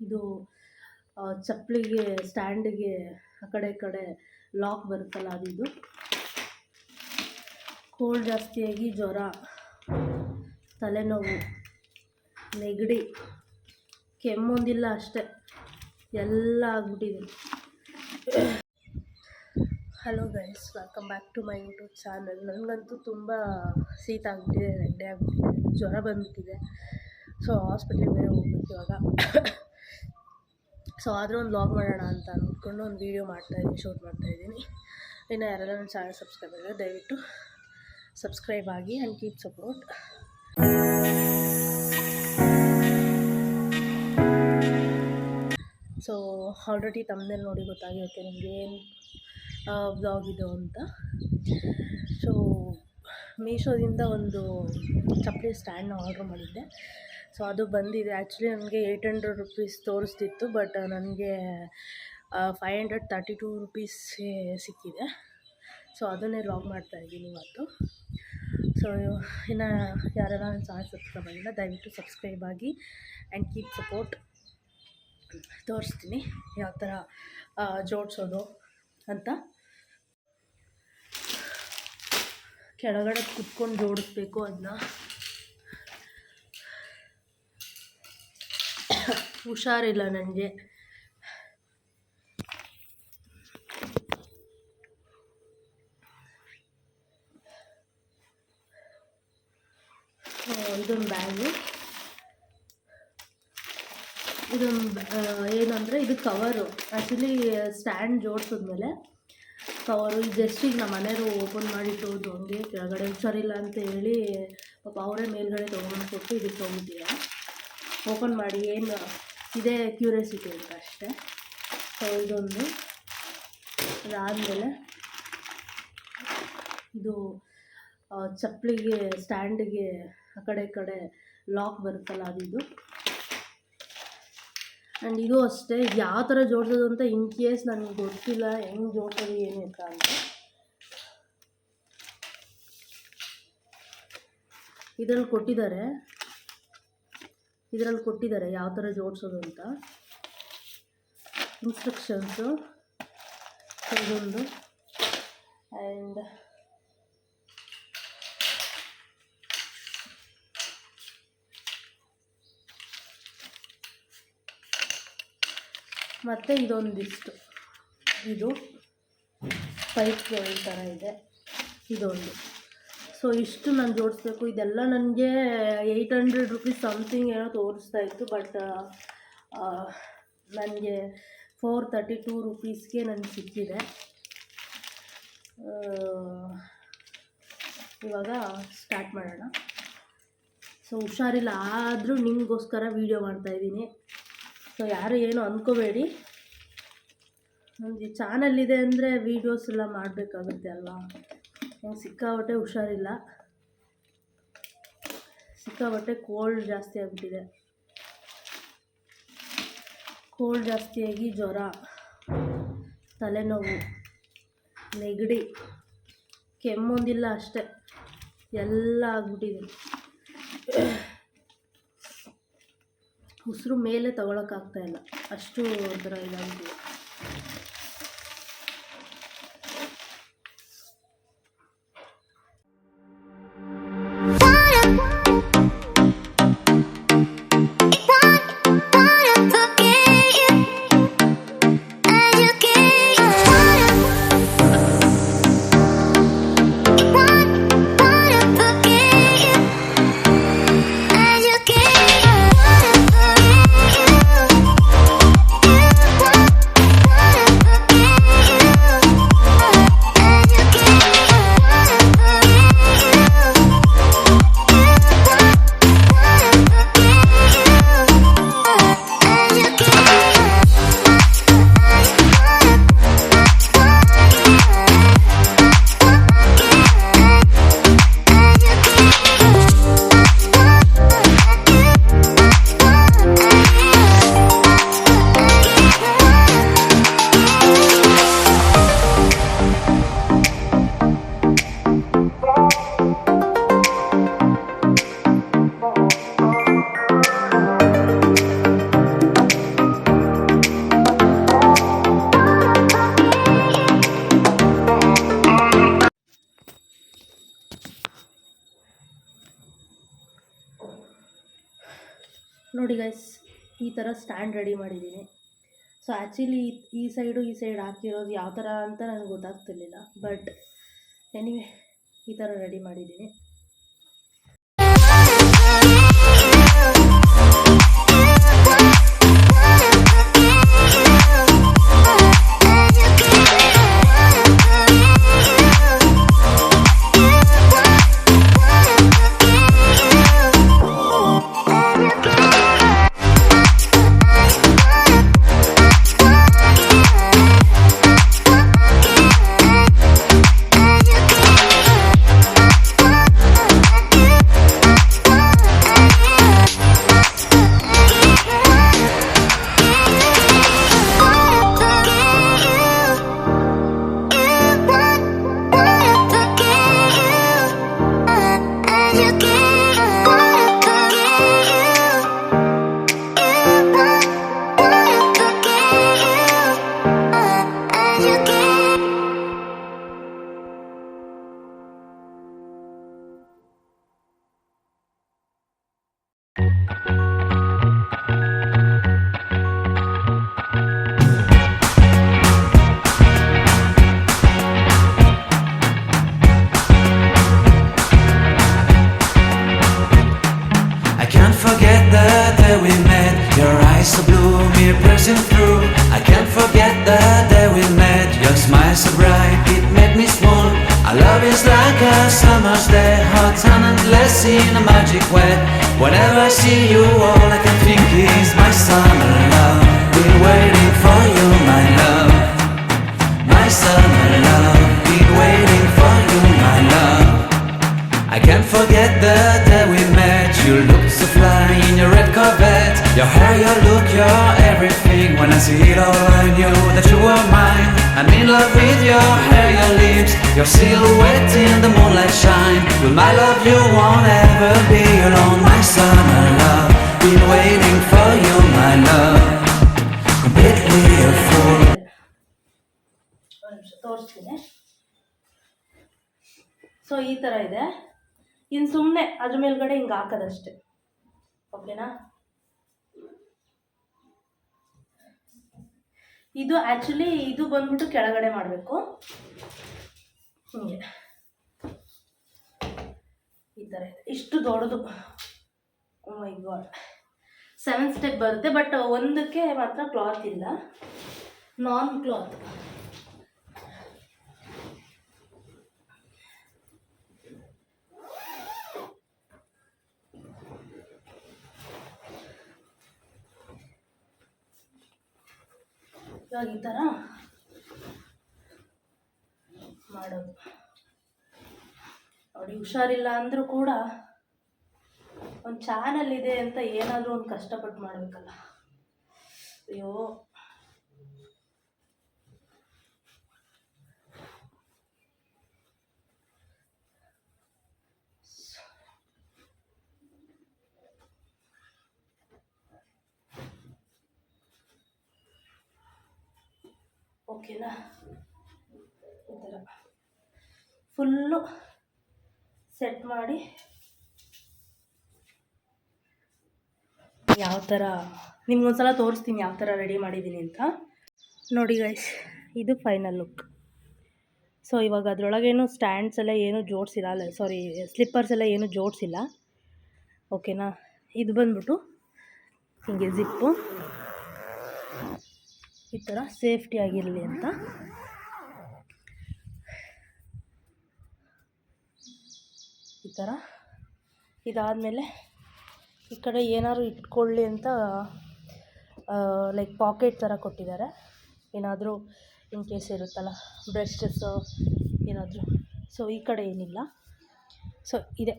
ಇದು ಚಪ್ಪಲಿಗೆ ಸ್ಟ್ಯಾಂಡಿಗೆ ಆ ಕಡೆ ಈ ಕಡೆ ಲಾಕ್ ಬರುತ್ತಲ್ಲ ಅದು. ಕೋಲ್ಡ್ ಜಾಸ್ತಿಯಾಗಿ ಜ್ವರ, ತಲೆನೋವು, ನೆಗಡಿ, ಕೆಮ್ಮೊಂದಿಲ್ಲ ಅಷ್ಟೇ, ಎಲ್ಲ ಆಗ್ಬಿಟ್ಟಿದೆ. Hello guys, welcome back to my YouTube channel. ನನಗಂತೂ ತುಂಬ ಶೀತ ಆಗಿಬಿಟ್ಟಿದೆ, ನೆಗಡಿ ಆಗಿಬಿಟ್ಟಿದೆ, ಜ್ವರ ಬಂದುಬಿಟ್ಟಿದೆ. ಸೊ ಹಾಸ್ಪಿಟ್ಲಿಗೆ ಬೇರೆ ಹೋಗ್ಬೇಕು ಇವಾಗ. ಸೊ ಆದರೂ ಒಂದು ವ್ಲಾಗ್ ಮಾಡೋಣ ಅಂತ ಅಂದ್ಕೊಂಡು ಒಂದು ವೀಡಿಯೋ ಶೂಟ್ ಮಾಡ್ತಾಯಿದ್ದೀನಿ. ಇನ್ನು ಯಾರೆಲ್ಲ ನನ್ನ ಚಾನಲ್ ಸಬ್ಸ್ಕ್ರೈಬ್ ಆಗಿದ್ರೆ ದಯವಿಟ್ಟು ಸಬ್ಸ್ಕ್ರೈಬ್ ಆಗಿ and keep support. So already ತಮ್ಮನೇಲಿ ನೋಡಿ ಗೊತ್ತಾಗಿರುತ್ತೆ ನಿಮಗೆ ಏನು ವ್ಲಾಗ್ ಇದು ಅಂತ. ಸೊ ಮೀಶೋದಿಂದ ಒಂದು ಚಪ್ಪಲಿ ಸ್ಟ್ಯಾಂಡ್ನ ಆರ್ಡ್ರ್ ಮಾಡಿದ್ದೆ. ಸೊ ಅದು ಬಂದಿದೆ. ಆ್ಯಕ್ಚುಲಿ ನನಗೆ 800 ರುಪೀಸ್ ತೋರಿಸ್ತಿತ್ತು, ಬಟ್ ನನಗೆ 532 ರುಪೀಸ್ಗೆ ಸಿಕ್ಕಿದೆ. ಸೊ ಅದನ್ನೇ ವ್ಲಾಗ್ ಮಾಡ್ತಾಯಿದ್ದೀನಿ ಇವತ್ತು. ಸೊ ಇನ್ನು ಯಾರೆಲ್ಲ ನನ್ನ ಚಾನಲ್ ಸಬ್ಸ್ಕ್ರೈಬ್ ಆಗಿಲ್ಲ ದಯವಿಟ್ಟು ಸಬ್ಸ್ಕ್ರೈಬ್ ಆಗಿ ಆ್ಯಂಡ್ ಕೀಪ್ ಸಪೋರ್ಟ್. ತೋರಿಸ್ತೀನಿ ಯಾವ ಥರ ಜೋಡಿಸೋದು ಅಂತ. ಕೆಳಗಡೆ ಕುತ್ಕೊಂಡು ಜೋಡಿಸ್ಬೇಕು ಅದನ್ನ. ಹುಷಾರಿಲ್ಲ ನನಗೆ. ಇದೊಂದು ಬ್ಯಾಗು. ಇದೊಂದು ಏನಂದರೆ ಇದು ಕವರು. ಆ್ಯಕ್ಚುಲಿ ಸ್ಟ್ಯಾಂಡ್ ಜೋಡಿಸಿದ್ಮೇಲೆ ಕವರು ಇದು ಜಸ್ಟ್ ಈಗ ನಮ್ಮ ಮನೆಯವರು ಓಪನ್ ಮಾಡಿಟ್ಟೋದು. ಹಂಗೆ ಕೆಳಗಡೆ ಹುಷಾರಿಲ್ಲ ಅಂತ ಹೇಳಿ ಪಾಪ ಅವರೇ ಮೇಲ್ಗಡೆ ತೊಗೊಂಡು ಕೊಟ್ಟು ಇದಕ್ಕೆ ಹೋಗ್ಬಿಟ್ಟಿದ್ದಾರೆ. ಓಪನ್ ಮಾಡಿ ಏನು ಇದೇ ಕ್ಯೂರಿಯಾಸಿಟಿ ಅಂತ ಅಷ್ಟೇ. ಸೊ ಇದೊಂದು. ಅದಾದಮೇಲೆ ಇದು ಚಪ್ಪಲಿಗೆ ಸ್ಟ್ಯಾಂಡಿಗೆ ಆ ಕಡೆ ಈ ಕಡೆ ಲಾಕ್ ಬರುತ್ತಲ್ಲ ಅದು. ಆ್ಯಂಡ್ ಇದು ಅಷ್ಟೇ. ಯಾವ ಥರ ಜೋಡಿಸೋದು ಅಂತ ಇನ್ ಕೇಸ್ ನನಗೆ ಗೊತ್ತಿಲ್ಲ ಹೆಂಗೆ ಜೋಡಿಸೋದು ಏನು ಅಂತ. ಇದರಲ್ಲಿ ಕೊಟ್ಟಿದ್ದಾರೆ ಯಾವ ಥರ ಜೋಡಿಸೋದು ಅಂತ ಇನ್ಸ್ಟ್ರಕ್ಷನ್ಸು. ಇದೊಂದು. ಆ್ಯಂಡ್ ಮತ್ತು ಇದೊಂದಿಷ್ಟು, ಇದು ಪೈಪ್ ಥರ ಇದೆ, ಇದೊಂದು. ಸೊ ಇಷ್ಟು ನಾನು ಜೋಡಿಸ್ಬೇಕು. ಇದೆಲ್ಲ ನನಗೆ 800 ರುಪೀಸ್ ಸಮಥಿಂಗ್ ಏನೋ ತೋರಿಸ್ತಾ ಇತ್ತು, ಬಟ್ ನನಗೆ 432 ರುಪೀಸ್ಗೆ ನನಗೆ ಸಿಕ್ಕಿದೆ. ಇವಾಗ ಸ್ಟಾರ್ಟ್ ಮಾಡೋಣ. ಸೊ ಹುಷಾರಿಲ್ಲ, ಆದರೂ ನಿಮಗೋಸ್ಕರ ವೀಡಿಯೋ ಮಾಡ್ತಾಯಿದ್ದೀನಿ. ಸೊ ಯಾರು ಏನು ಅಂದ್ಕೋಬೇಡಿ. ನನಗೆ ಚಾನಲ್ ಇದೆ ಅಂದರೆ ವೀಡಿಯೋಸ್ ಎಲ್ಲ ಮಾಡಬೇಕಾಗುತ್ತೆ ಅಲ್ವಾ. ನಂಗೆ ಸಿಕ್ಕಾಬಟ್ಟೆ ಹುಷಾರಿಲ್ಲ, ಸಿಕ್ಕಾಬಟ್ಟೆ ಕೋಲ್ಡ್ ಜಾಸ್ತಿ ಆಗಿಬಿಟ್ಟಿದೆ. ಕೋಲ್ಡ್ ಜಾಸ್ತಿಯಾಗಿ ಜ್ವರ, ತಲೆನೋವು, ನೆಗಡಿ, ಕೆಮ್ಮೊಂದಿಲ್ಲ ಅಷ್ಟೇ, ಎಲ್ಲ ಆಗ್ಬಿಟ್ಟಿದೆ. ಉಸಿರು ಮೇಲೆ ತಗೊಳಕ್ಕಾಗ್ತಾಯಿಲ್ಲ, ಅಷ್ಟು ಒಂಥರ ಇದಾಗಿದೆ. ನೋಡಿ ಗೈಸ್, ಈ ಥರ ಸ್ಟ್ಯಾಂಡ್ ರೆಡಿ ಮಾಡಿದ್ದೀನಿ. ಸೊ ಆ್ಯಕ್ಚುಲಿ ಈ ಸೈಡ್ ಹಾಕಿರೋದು ಯಾವ ಥರ ಅಂತ ನನಗೆ ಗೊತ್ತಾಗ್ತಿರ್ಲಿಲ್ಲ. ಬಟ್ ಎನಿವೆ ಈ ಥರ ರೆಡಿ ಮಾಡಿದ್ದೀನಿ. Summer's day, hot and endless in a magic way. Whenever I see you, all I can think is my summer love. Been waiting for you, my love. My summer love. Been waiting for you, my love. I can't forget the day we met. You looked so fly in your red Corvette. Your hair, your look, your everything. When I see it all, I knew that you were mine. I'm in love with your hair, your lips, your silhouette in the moonlight shine. With my love you won't ever be alone. My summer love, been waiting for you, my love. Completely a fool. ತೋರಿಸ್ತೀನಿ. So ಈ ಥರ ಇದೆ. ಇನ್ನು ಸುಮ್ಮನೆ ಅದ್ರ ಮೇಲ್ಗಡೆ ಹಿಂಗೆ ಹಾಕೋದಷ್ಟೆ. ಓಕೆನಾ? ಇದು ಆ್ಯಕ್ಚುಲಿ ಇದು ಬಂದ್ಬಿಟ್ಟು ಕೆಳಗಡೆ ಮಾಡಬೇಕು. ಹೀಗೆ ಈ ಥರ ಇದೆ. ಇಷ್ಟು ದೊಡ್ಡದು. ಓ ಮೈ ಗಾಡ್, 7 ಸ್ಟೆಪ್ ಬರುತ್ತೆ. ಬಟ್ ಒಂದಕ್ಕೆ ಮಾತ್ರ ಕ್ಲಾತ್ ಇಲ್ಲ, ನಾನ್ ಕ್ಲಾತ್. ಇವಾಗ ಈ ಥರ ಮಾಡೋದು ನೋಡಿ. ಹುಷಾರಿಲ್ಲ ಅಂದರೂ ಕೂಡ ಒಂದು ಚಾನಲ್ ಇದೆ ಅಂತ ಏನಾದರೂ ಒಂದು ಕಷ್ಟಪಟ್ಟು ಮಾಡಬೇಕಲ್ಲ. ಅಯ್ಯೋ, ಓಕೆನಾ? ಈ ಥರ ಫುಲ್ಲು ಸೆಟ್ ಮಾಡಿ ಯಾವ ಥರ ನಿಮ್ಗೊಂದ್ಸಲ ತೋರಿಸ್ತೀನಿ ಯಾವ ಥರ ರೆಡಿ ಮಾಡಿದ್ದೀನಿ ಅಂತ. ನೋಡಿ ಗೈಸ್, ಇದು ಫೈನಲ್ ಲುಕ್. ಸೊ ಇವಾಗ ಅದರೊಳಗೇನು ಸ್ಟ್ಯಾಂಡ್ಸ್ ಎಲ್ಲ ಏನೂ ಜೋಡಿಸಿಲ್ಲ, ಅಲ್ಲ ಸಾರಿ ಸ್ಲಿಪ್ಪರ್ಸ್ ಎಲ್ಲ ಏನೂ ಜೋಡಿಸಿಲ್ಲ. ಓಕೆನಾ? ಇದು ಬಂದ್ಬಿಟ್ಟು ಹೀಗೆ ಜಿಪ್ಪು ಈ ಥರ ಸೇಫ್ಟಿ ಆಗಿರಲಿ ಅಂತ. ಈ ಥರ ಇದಾದಮೇಲೆ ಈ ಕಡೆ ಏನಾದ್ರು ಇಟ್ಕೊಳ್ಳಿ ಅಂತ ಲೈಕ್ ಪಾಕೆಟ್ ಥರ ಕೊಟ್ಟಿದ್ದಾರೆ. ಏನಾದರೂ ಇನ್ ಕೇಸ್ ಇರುತ್ತಲ್ಲ, ಬ್ರಷಸ್ ಏನಾದರೂ. ಸೊ ಈ ಕಡೆ ಏನಿಲ್ಲ. ಸೊ ಇದೆ.